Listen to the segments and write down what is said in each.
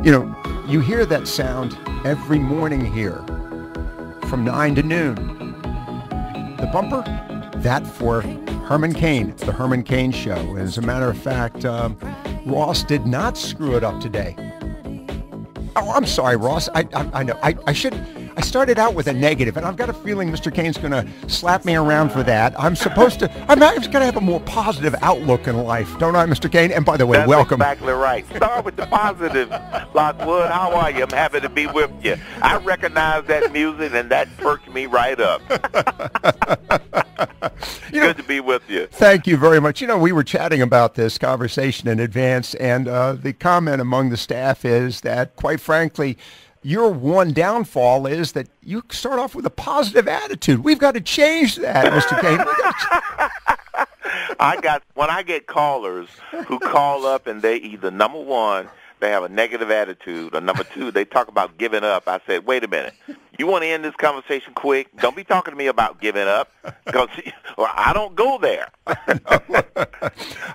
You know, you hear that sound every morning here from 9 to noon. The bumper, that for Herman Cain, the Herman Cain Show. As a matter of fact, Ross did not screw it up today. Oh, I'm sorry, Ross. I know. I started out with a negative, and I've got a feeling Mr. Cain's going to slap me around for that. I'm just going to have a more positive outlook in life, don't I, Mr. Cain? And by the way, That's welcome. Exactly right. Start with the positive, Lockwood. How are you? I'm happy to be with you. I recognize that music, and that perked me right up. Good to be with you. Thank you very much. You know, we were chatting about this conversation in advance, and the comment among the staff is that, quite frankly, your one downfall is that you start off with a positive attitude. We've got to change that, Mr. Cain. When I get callers who call up and they either, number one, they have a negative attitude, or number two, they talk about giving up. I said, wait a minute. You want to end this conversation quick? Don't be talking to me about giving up, because I don't go there.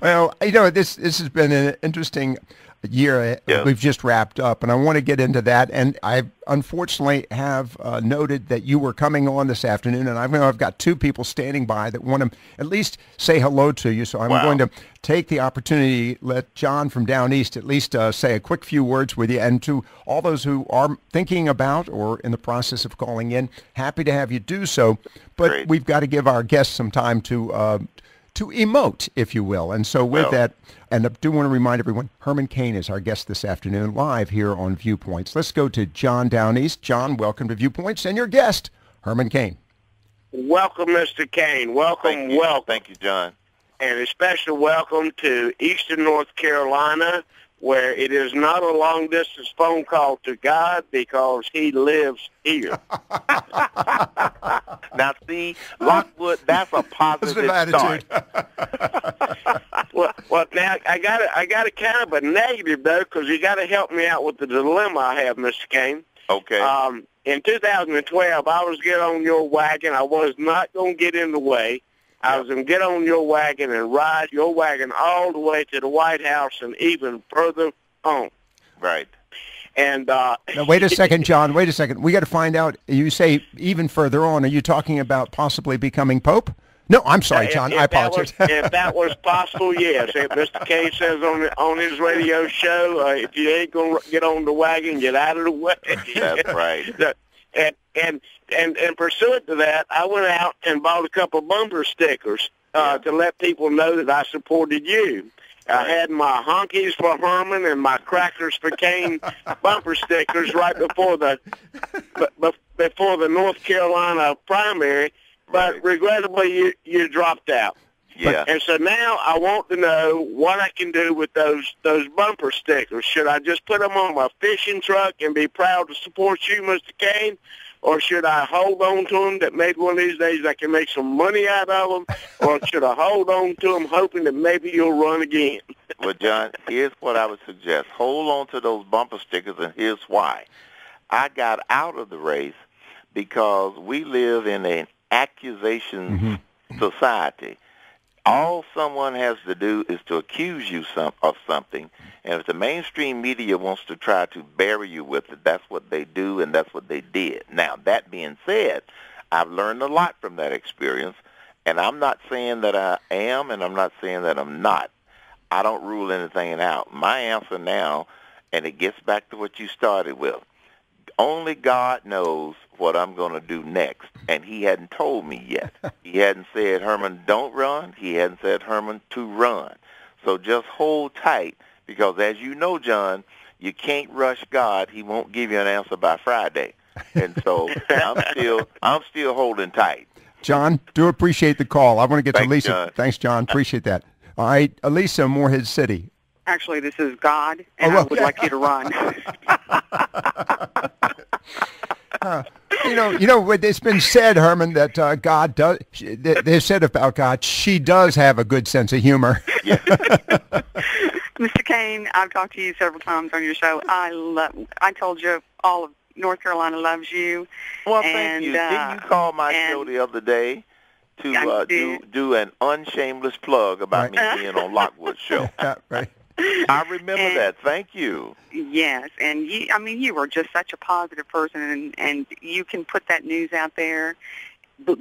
Well, you know, this has been an interesting year. Yes. We've just wrapped up, and I want to get into that. And I unfortunately have noted that you were coming on this afternoon, and I've got two people standing by that want to at least say hello to you. So I'm going to take the opportunity, let John from down east at least say a quick few words with you. And to all those who are thinking about or in the process of calling in, happy to have you do so. But Great. We've got to give our guests some time to emote, if you will. And so with that, and I do want to remind everyone, Herman Cain is our guest this afternoon, live here on Viewpoints. Let's go to John down east. John, welcome to Viewpoints, and your guest, Herman Cain. Welcome, Mr. Cain. Welcome. Thank you, John. And a special welcome to Eastern North Carolina, where it is not a long-distance phone call to God, because he lives here. Now, see, Lockwood, that's a positive attitude. start. Well, now I got a kind of a negative though, because you got to help me out with the dilemma I have, Mr. Cain. Okay. In 2012, I was get on your wagon. I was not going to get in the way. I was going to get on your wagon and ride your wagon all the way to the White House and even further on. Right. And now, wait a second, John. Wait a second. We got to find out. You say even further on. Are you talking about possibly becoming Pope? No, I'm sorry, John. I apologize. If that was possible, yes. If Mr. Cain says on his radio show, if you ain't going to get on the wagon, get out of the way. That's right. And pursuant to that, I went out and bought a couple bumper stickers to let people know that I supported you. I had my honkies for Herman and my crackers for Cain bumper stickers right before the North Carolina primary, but regrettably you dropped out. Yeah. And so now I want to know what I can do with those bumper stickers. Should I just put them on my fishing truck and be proud to support you, Mr. Cain? Or should I hold on to them that maybe one of these days I can make some money out of them? Or should I hold on to them hoping that maybe you'll run again? Well, John, here's what I would suggest. Hold on to those bumper stickers, and here's why. I got out of the race because we live in an accusation society. All someone has to do is to accuse you of something, and if the mainstream media wants to try to bury you with it, that's what they do, and that's what they did. Now, that being said, I've learned a lot from that experience, and I'm not saying that I am, and I'm not saying that I'm not. I don't rule anything out. My answer now, and it gets back to what you started with, only God knows what I'm going to do next, and he hadn't told me yet. He hadn't said, Herman, don't run. He hadn't said, Herman, to run. So just hold tight, because as you know, John, you can't rush God. He won't give you an answer by Friday. And so I'm still holding tight. John, do appreciate the call. I want to get to Lisa. John. Thanks, John. Appreciate that. All right, Lisa, Morehead City. Actually, this is God, and I would like you to run. You know, it's been said, Herman, that God does. They've said about God, she does have a good sense of humor. Mr. Cain, I've talked to you several times on your show. I told you all of North Carolina loves you. Well, thank you. Didn't you call my show the other day to do an unshameless plug about me being on Lockwood's show? Right. I remember that. Thank you. Yes, and you were just such a positive person, and you can put that news out there,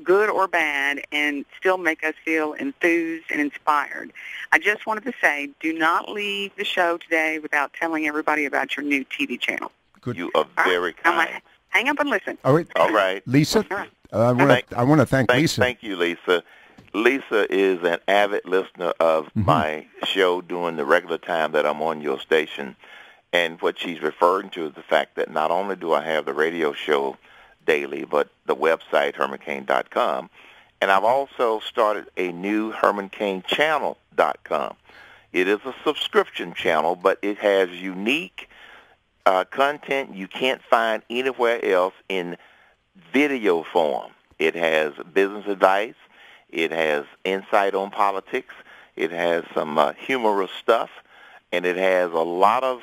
good or bad, and still make us feel enthused and inspired. I just wanted to say, do not leave the show today without telling everybody about your new TV channel. Good. You are very kind. I'm gonna hang up and listen. All right. Lisa, All right. I want to thank Lisa. Thank you, Lisa. Lisa is an avid listener of my show during the regular time that I'm on your station. And what she's referring to is the fact that not only do I have the radio show daily, but the website, hermancain.com. And I've also started a new hermancainchannel.com. It is a subscription channel, but it has unique content you can't find anywhere else in video form. It has business advice. It has insight on politics. It has some humorous stuff. And it has a lot of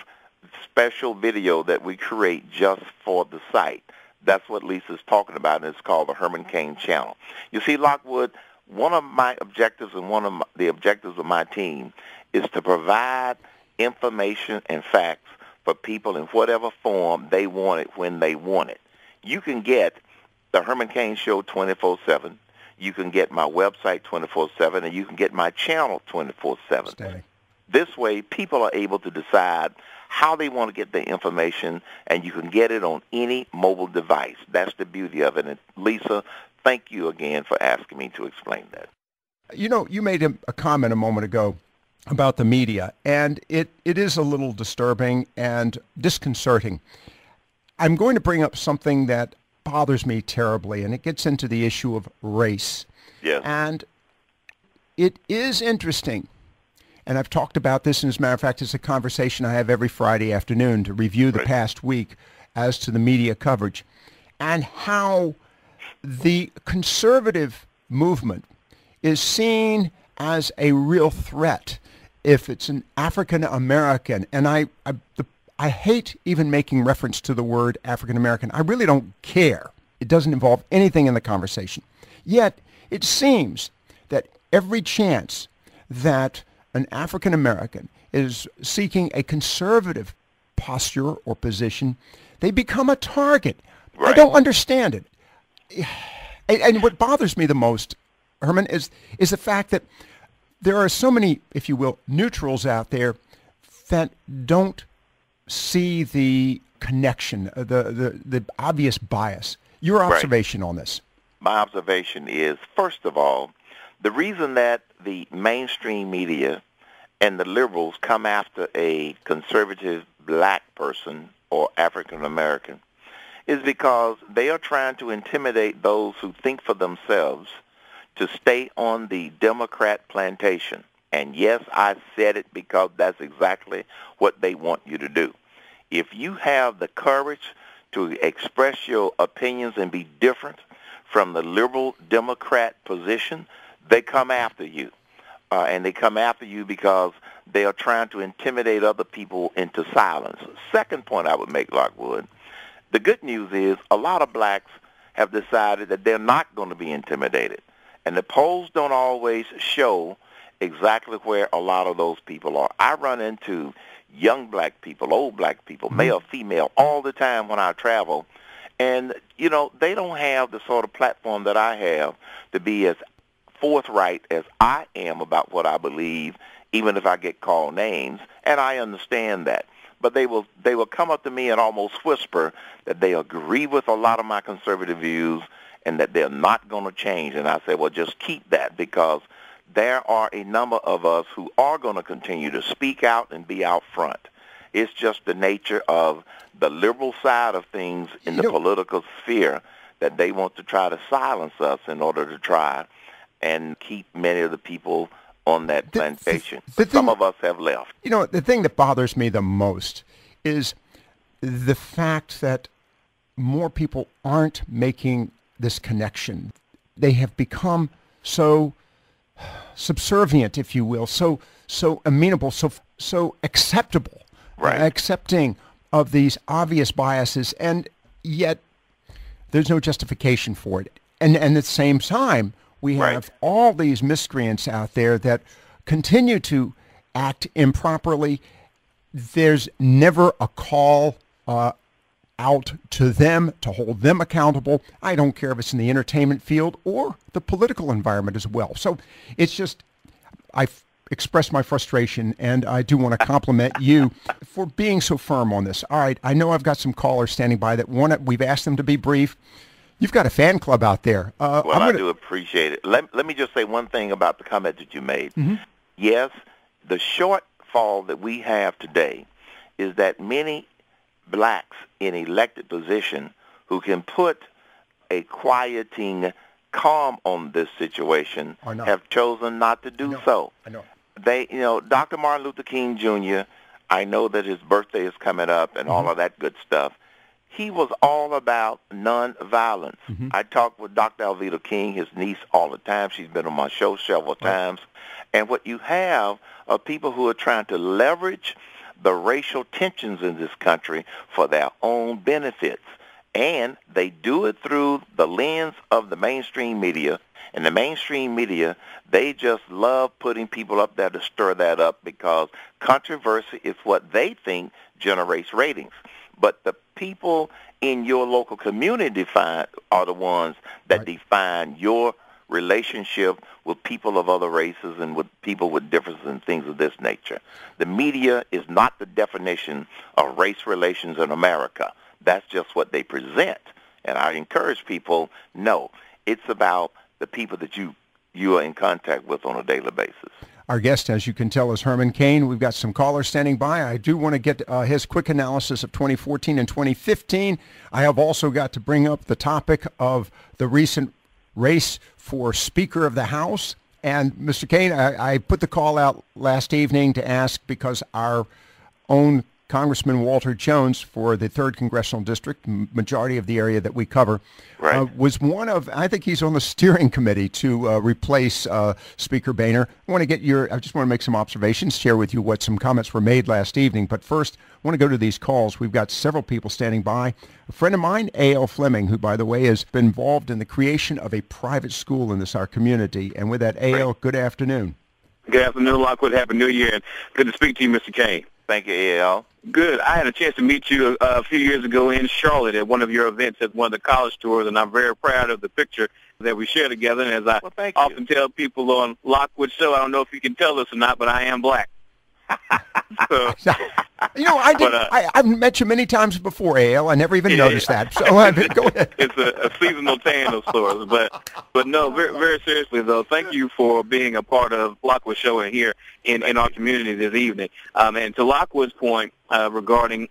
special video that we create just for the site. That's what Lisa's talking about, and it's called the Herman Cain Channel. You see, Lockwood, one of my objectives and one of the objectives of my team is to provide information and facts for people in whatever form they want it when they want it. You can get the Herman Cain Show 24/7. You can get my website 24/7, and you can get my channel 24/7. This way, people are able to decide how they want to get the information, and you can get it on any mobile device. That's the beauty of it. And Lisa, thank you again for asking me to explain that. You know, you made a comment a moment ago about the media, and it is a little disturbing and disconcerting. I'm going to bring up something that bothers me terribly, and it gets into the issue of race. Yes. And it is interesting, and I've talked about this, and as a matter of fact, it's a conversation I have every Friday afternoon to review the past week as to the media coverage, and how the conservative movement is seen as a real threat if it's an African American. And I hate even making reference to the word African American. I really don't care. It doesn't involve anything in the conversation. Yet it seems that every chance that an African American is seeking a conservative posture or position, they become a target. Right. I don't understand it. And what bothers me the most, Herman, is the fact that there are so many, if you will, neutrals out there that don't see the connection, the obvious bias. Your observation on this? My observation is, first of all, the reason that the mainstream media and the liberals come after a conservative black person or African American is because they are trying to intimidate those who think for themselves to stay on the Democrat plantation. And yes, I said it because that's exactly what they want you to do. If you have the courage to express your opinions and be different from the liberal Democrat position, they come after you. And they come after you because they are trying to intimidate other people into silence. Second point I would make, Lockwood, the good news is a lot of blacks have decided that they're not going to be intimidated. And the polls don't always show exactly where a lot of those people are. I run into young black people, old black people, male, female, all the time when I travel. And, you know, they don't have the sort of platform that I have to be as forthright as I am about what I believe, even if I get called names, and I understand that. But they will come up to me and almost whisper that they agree with a lot of my conservative views and that they're not going to change. And I say, well, just keep that, because there are a number of us who are going to continue to speak out and be out front. It's just the nature of the liberal side of things in the political sphere that they want to try to silence us in order to try and keep many of the people on that plantation. Some of us have left. You know, the thing that bothers me the most is the fact that more people aren't making this connection. They have become so subservient, if you will, so amenable, so acceptable, accepting of these obvious biases, and yet there's no justification for it. And at the same time, we have all these miscreants out there that continue to act improperly, there's never a call out to them to hold them accountable. I don't care if it's in the entertainment field or the political environment as well. So it's just, I've expressed my frustration, and I do want to compliment you for being so firm on this. All right, I know I've got some callers standing by that we've asked them to be brief. You've got a fan club out there. I do appreciate it. Let me just say one thing about the comment that you made. Mm-hmm. Yes, the shortfall that we have today is that many blacks in elected position who can put a quieting calm on this situation have chosen not to do so. I know. They, Dr. Martin Luther King Jr., I know that his birthday is coming up and all of that good stuff. He was all about nonviolence. Mm-hmm. I talk with Dr. Alveda King, his niece, all the time. She's been on my show several times. And what you have are people who are trying to leverage the racial tensions in this country for their own benefits. And they do it through the lens of the mainstream media. And the mainstream media, they just love putting people up there to stir that up because controversy is what they think generates ratings. But the people in your local community are the ones that define your relationship with people of other races and with people with differences and things of this nature. The media is not the definition of race relations in America. That's just what they present. And I encourage people, no, it's about the people that you are in contact with on a daily basis. Our guest, as you can tell, is Herman Cain. We've got some callers standing by. I do want to get his quick analysis of 2014 and 2015. I have also got to bring up the topic of the recent race for Speaker of the House. And Mr. Cain, I put the call out last evening to ask because our own Congressman Walter Jones for the 3rd Congressional District, majority of the area that we cover, was one of, I think he's on the steering committee to replace Speaker Boehner. I just want to make some observations, share with you what some comments were made last evening. But first, I want to go to these calls. We've got several people standing by. A friend of mine, A.L. Fleming, who, by the way, has been involved in the creation of a private school in our community. And with that, A.L., good afternoon. Good afternoon, Lockwood. Happy New Year. And good to speak to you, Mr. Cain. Thank you, A.L. Good. I had a chance to meet you a few years ago in Charlotte at one of your events at one of the college tours, and I'm very proud of the picture that we share together. And as I often tell people on Lockwood Show, I don't know if you can tell this or not, but I am black. So, I've met you many times before, A.L. I never even noticed that. So go ahead. It's a seasonal tan of sorts. But no, very, very seriously, though, thank you for being a part of Lockwood Show and here in our community this evening. And to Lockwood's point regarding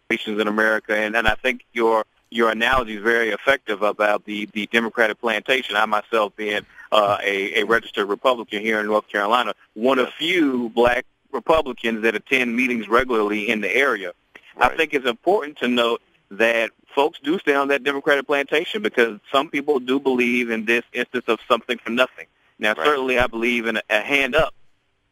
relations in America, and I think your analogy is very effective about the Democratic plantation. I myself being a registered Republican here in North Carolina, one of few black Republicans that attend meetings regularly in the area. Right. I think it's important to note that folks do stay on that Democratic plantation because some people do believe in this instance of something for nothing. Now, certainly I believe in a hand up,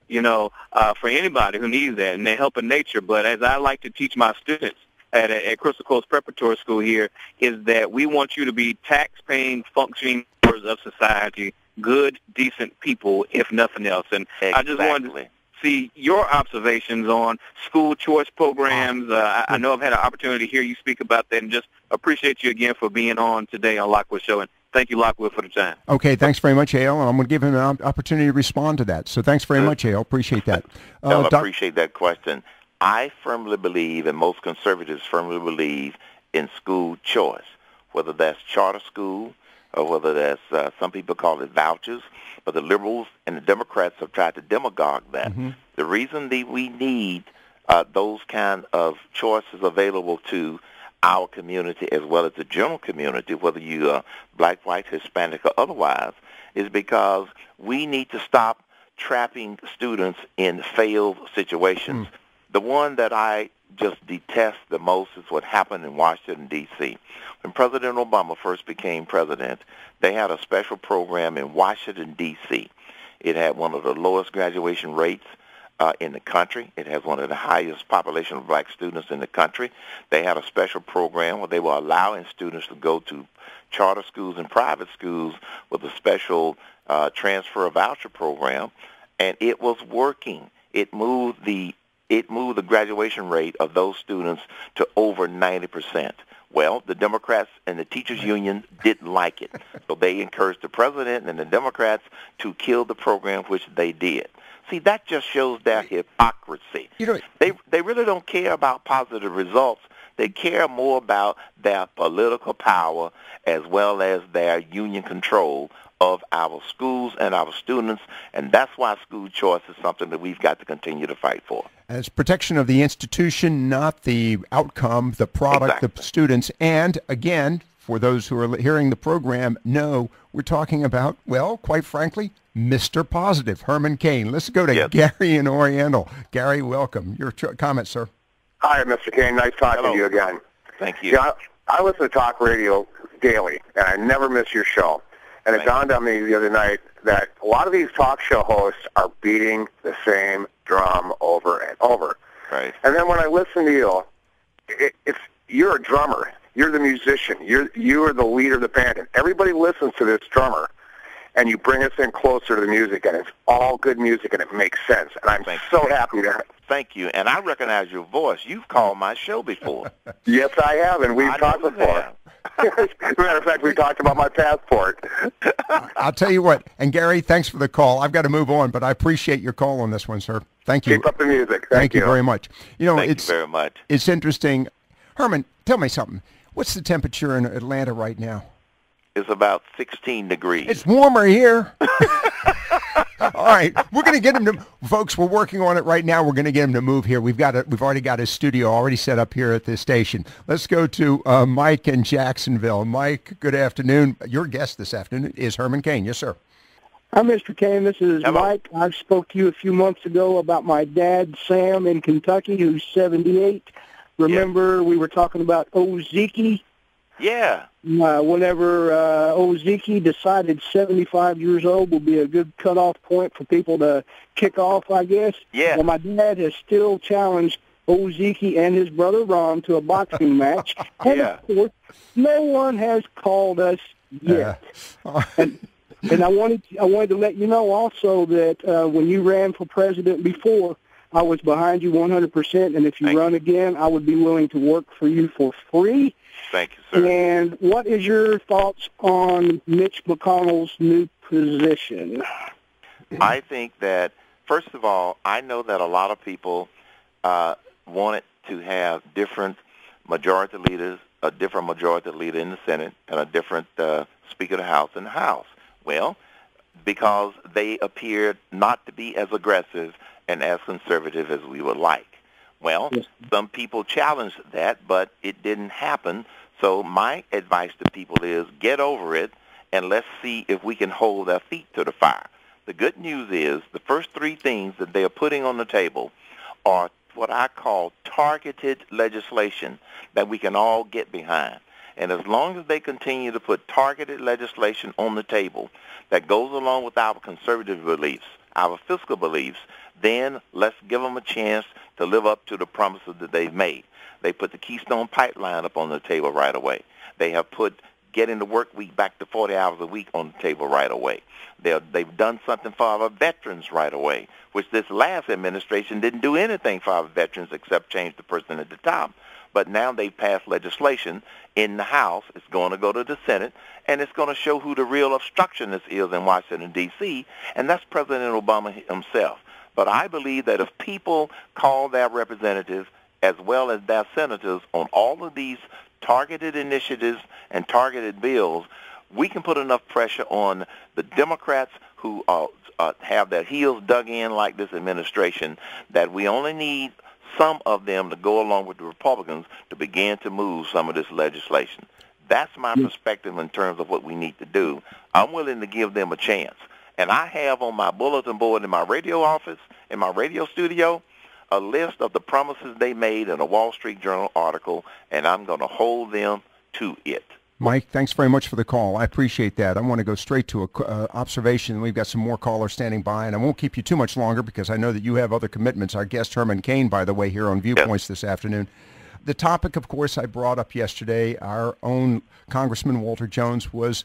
for anybody who needs that, and they help in nature. But as I like to teach my students at Crystal Coast Preparatory School here, is that we want you to be tax-paying, functioning members of society, good, decent people, if nothing else. And I just wanted to see your observations on school choice programs. I know I've had an opportunity to hear you speak about that, and just appreciate you again for being on today on Lockwood Show. And thank you, Lockwood, for the time. Okay, thanks very much, A.L. I'm going to give him an opportunity to respond to that. So thanks very much, A.L. Appreciate that. I appreciate that question. I firmly believe, and most conservatives firmly believe, in school choice, whether that's charter school or whether that's, some people call it vouchers, but the liberals and the Democrats have tried to demagogue that. Mm-hmm. The reason that we need those kind of choices available to our community as well as the general community, whether you are black, white, Hispanic, or otherwise, is because we need to stop trapping students in failed situations. The one that I just detest the most is what happened in Washington, D.C. When President Obama first became president, they had a special program in Washington, D.C. It had one of the lowest graduation rates in the country. It has one of the highest population of black students in the country. They had a special program where they were allowing students to go to charter schools and private schools with a special transfer voucher program, and it was working. it moved the graduation rate of those students to over 90%. Well, the Democrats and the teachers union didn't like it, so they encouraged the president and the Democrats to kill the program, which they did. See, that just shows their hypocrisy. They really don't care about positive results. They care more about their political power as well as their union control of our schools and our students, and that's why school choice is something that we've got to continue to fight for. As protection of the institution, not the outcome, the product, Exactly. the students. And again, for those who are hearing the program, no, we're talking about, well, quite frankly, Mr. Positive, Herman Cain. Let's go to Gary in Oriental. Gary, welcome. Your comment, sir. Hi, Mr. Cain. Nice talking to you again. Thank you. Yeah, I listen to talk radio daily, and I never miss your show. And it dawned on me the other night that a lot of these talk show hosts are beating the same drum over and over. Right. And then when I listen to you, you're a drummer. You're the musician. You are the leader of the band. And everybody listens to this drummer, and you bring us in closer to the music, and it's all good music, and it makes sense. And I'm so happy that. Thank you. And I recognize your voice. You've called my show before. Yes, I have, and we've talked before. As a matter of fact, we talked about my passport. I'll tell you what, and Gary, thanks for the call. I've got to move on, but I appreciate your call on this one, sir. Thank you. Keep up the music. Thank you very much. Thank you very much. It's interesting. Herman, tell me something. What's the temperature in Atlanta right now? It's about 16 degrees. It's warmer here. All right, we're going to get him to, folks, we're working on it right now. We're going to get him to move here. We've already got his studio already set up here at this station. Let's go to Mike in Jacksonville. Mike, good afternoon. Your guest this afternoon is Herman Cain. Yes, sir. Hi, Mr. Cain. This is Hello. Mike. I spoke to you a few months ago about my dad, Sam, in Kentucky, who's 78. Remember, we were talking about Ozeki? Yeah. Whenever Ozeki decided 75 years old would be a good cutoff point for people to kick off, I guess. Yeah. Well, my dad has still challenged Ozeki and his brother Ron to a boxing match. And, of course, no one has called us yet. And I wanted to let you know also that when you ran for president before, I was behind you 100%, and if you run again, I would be willing to work for you for free. Thank you, sir. And what is your thoughts on Mitch McConnell's new position? I think that, first of all, I know that a lot of people wanted to have different majority leaders, a different majority leader in the Senate, and a different Speaker of the House in the House. Well, because they appeared not to be as aggressive and as conservative as we would like. Well, some people challenged that, but it didn't happen. So my advice to people is get over it, and let's see if we can hold their feet to the fire. The good news is the first three things that they are putting on the table are what I call targeted legislation that we can all get behind. And as long as they continue to put targeted legislation on the table that goes along with our conservative beliefs, our fiscal beliefs, then let's give them a chance to live up to the promises that they've made. They put the Keystone Pipeline up on the table right away. They have put getting the work week back to 40 hours a week on the table right away. They've done something for our veterans right away, which this last administration didn't do anything for our veterans except change the person at the top. But now they've passed legislation in the House. It's going to go to the Senate, and it's going to show who the real obstructionist is in Washington, D.C., and that's President Obama himself. But I believe that if people call their representatives as well as their senators on all of these targeted initiatives and targeted bills, we can put enough pressure on the Democrats who have their heels dug in like this administration that we only need some of them to go along with the Republicans to begin to move some of this legislation. That's my perspective in terms of what we need to do. I'm willing to give them a chance. And I have on my bulletin board in my radio office, in my radio studio, a list of the promises they made in a Wall Street Journal article, and I'm going to hold them to it. Mike, thanks very much for the call. I appreciate that. I want to go straight to an observation. We've got some more callers standing by, and I won't keep you too much longer because I know that you have other commitments. Our guest, Herman Cain, by the way, here on Viewpoints this afternoon. The topic, of course, I brought up yesterday, our own Congressman Walter Jones was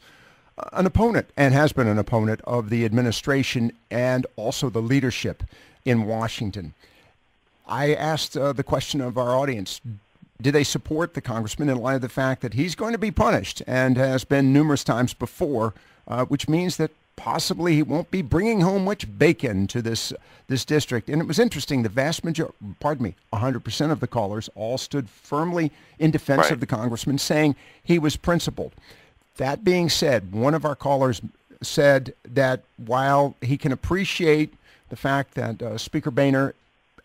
an opponent and has been an opponent of the administration and also the leadership. in Washington. I asked the question of our audience, do they support the congressman in light of the fact that he's going to be punished and has been numerous times before, which means that possibly he won't be bringing home much bacon to this district. And it was interesting, the vast majority, 100% of the callers all stood firmly in defense of the congressman, saying he was principled. That being said, one of our callers said that while he can appreciate the fact that Speaker Boehner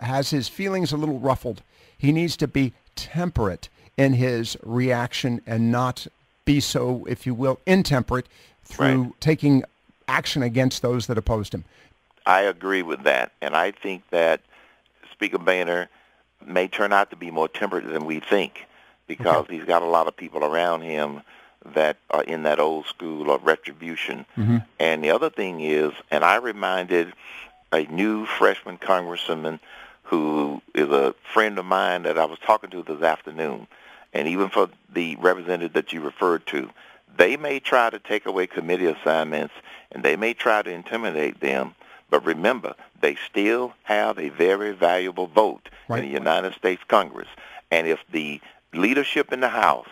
has his feelings a little ruffled, he needs to be temperate in his reaction and not be so, if you will, intemperate through taking action against those that opposed him. I agree with that, and I think that Speaker Boehner may turn out to be more temperate than we think, because he's got a lot of people around him that are in that old school of retribution. And the other thing is, and I reminded a new freshman congressman who is a friend of mine that I was talking to this afternoon, and even for the representative that you referred to, they may try to take away committee assignments and they may try to intimidate them, but remember, they still have a very valuable vote in the United States Congress. And if the leadership in the House,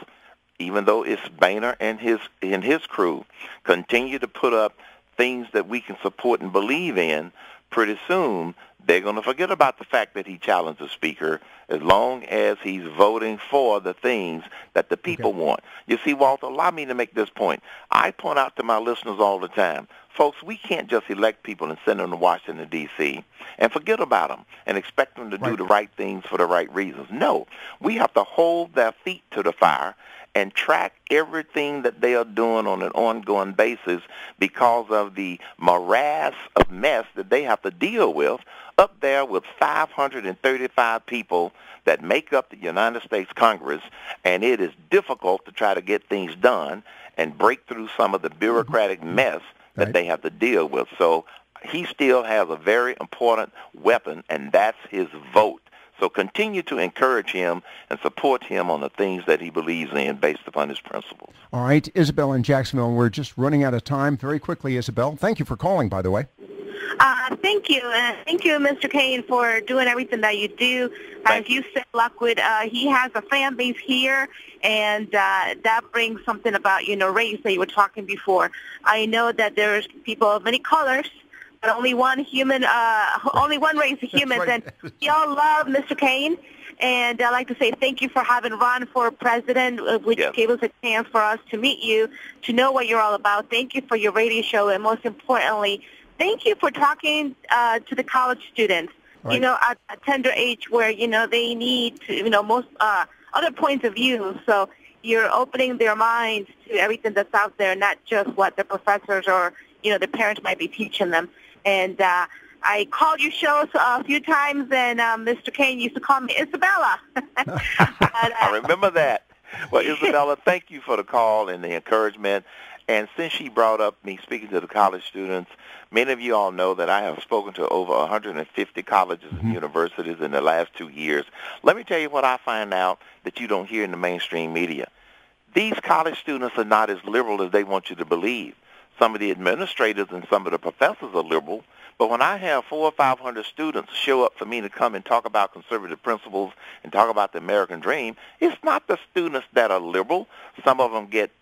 even though it's Boehner and his crew, continue to put up things that we can support and believe in, pretty soon they're going to forget about the fact that he challenged the speaker, as long as he's voting for the things that the people want. You see, Walter, allow me to make this point. I point out to my listeners all the time, folks, we can't just elect people and send them to Washington, D.C. and forget about them and expect them to do the right things for the right reasons. No, we have to hold their feet to the fire and track everything that they are doing on an ongoing basis, because of the morass of mess that they have to deal with up there with 535 people that make up the United States Congress, and it is difficult to try to get things done and break through some of the bureaucratic mess that they have to deal with. So he still has a very important weapon, and that's his vote. So continue to encourage him and support him on the things that he believes in based upon his principles. All right, Isabel in Jacksonville, we're just running out of time. Very quickly, Isabel, thank you for calling, by the way. Thank you. Thank you, Mr. Cain, for doing everything that you do. As you said, Lockwood, he has a fan base here, and that brings something about, race that you were talking before. I know that there's people of many colors, but only one human, only one race of humans, and we all love Mr. Cain. And I'd like to say thank you for having Ron for president, which gave us a chance for us to meet you, to know what you're all about. Thank you for your radio show, and most importantly, thank you for talking to the college students, at a tender age where, they need to, most other points of view. So you're opening their minds to everything that's out there, not just what the professors or, the parents might be teaching them. And I called your show a few times, and Mr. Cain used to call me Isabella. I remember that. Well, Isabella, thank you for the call and the encouragement. And since she brought up me speaking to the college students, many of you all know that I have spoken to over 150 colleges and universities in the last 2 years. Let me tell you what I find out that you don't hear in the mainstream media. These college students are not as liberal as they want you to believe. Some of the administrators and some of the professors are liberal, but when I have 400 or 500 students show up for me to come and talk about conservative principles and talk about the American dream, it's not the students that are liberal. Some of them get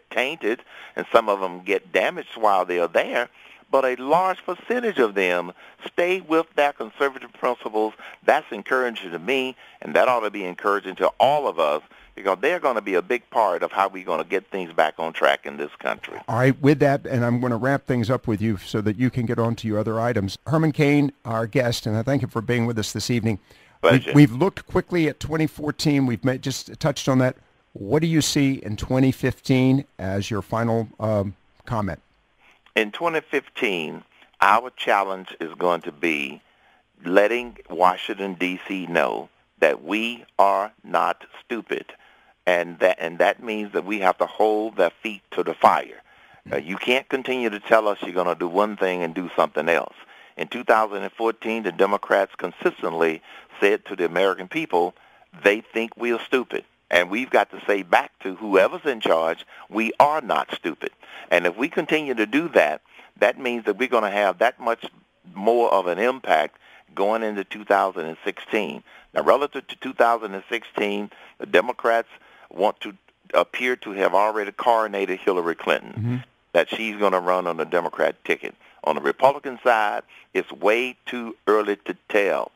tainted, and some of them get damaged while they are there, but a large percentage of them stay with their conservative principles. That's encouraging to me, and that ought to be encouraging to all of us, because they're going to be a big part of how we're going to get things back on track in this country. All right, with that, and I'm going to wrap things up with you so that you can get on to your other items. Herman Cain, our guest, and I thank you for being with us this evening. Pleasure. We've looked quickly at 2014. We've just touched on that. What do you see in 2015 as your final comment? In 2015, our challenge is going to be letting Washington, D.C. know that we are not stupid, and that means that we have to hold their feet to the fire. You can't continue to tell us you're going to do one thing and do something else. In 2014, the Democrats consistently said to the American people, they think we are stupid. And we've got to say back to whoever's in charge, we are not stupid. And if we continue to do that, that means that we're going to have that much more of an impact going into 2016. Now, relative to 2016, the Democrats want to appear to have already coronated Hillary Clinton, that she's going to run on the Democrat ticket. On the Republican side, it's way too early to tell.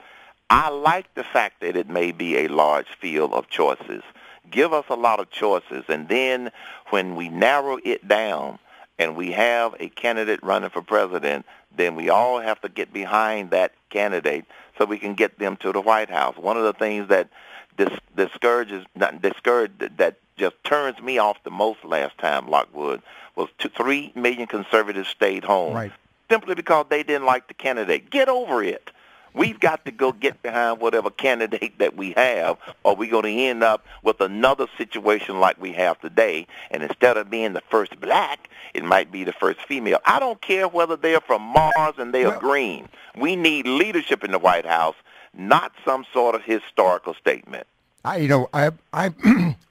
I like the fact that it may be a large field of choices. Give us a lot of choices, and then when we narrow it down and we have a candidate running for president, then we all have to get behind that candidate so we can get them to the White House. One of the things that that just turns me off the most last time, Lockwood, was 3 million conservatives stayed home simply because they didn't like the candidate. Get over it. We've got to go get behind whatever candidate that we have, or we're going to end up with another situation like we have today. And instead of being the first black, it might be the first female. I don't care whether they're from Mars and they are green. We need leadership in the White House, not some sort of historical statement. I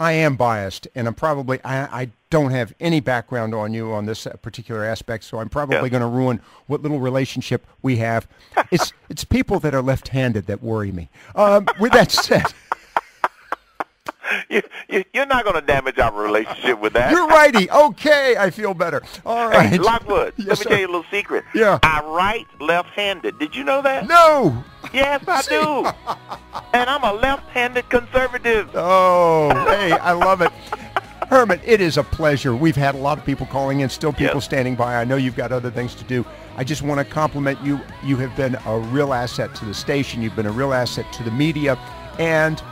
am biased, and I don't have any background on you on this particular aspect, so I'm probably going to ruin what little relationship we have. It's people that are left-handed that worry me. With that said, you're not going to damage our relationship with that. You're righty. Okay, I feel better. All right. Hey, Lockwood, let me tell you a little secret. Yeah. I write left-handed. Did you know that? No. Yes, I do. And I'm a left-handed conservative. Oh, hey, I love it. Herman, it is a pleasure. We've had a lot of people calling in, still people standing by. I know you've got other things to do. I just want to compliment you. You have been a real asset to the station. You've been a real asset to the media, and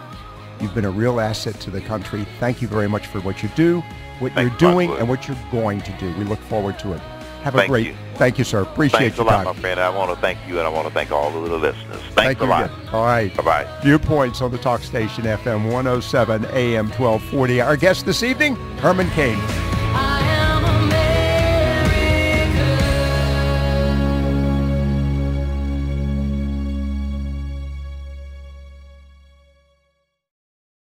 you've been a real asset to the country. Thank you very much for what you do, what you're doing, and what you're going to do. We look forward to it. Have a great. Thank you, sir. Appreciate your time. Thanks a lot, my friend. I want to thank you, and I want to thank all of the listeners. Thanks a lot. All right. Bye-bye. Viewpoints on the talk station, FM 107, AM 1240. Our guest this evening, Herman Cain.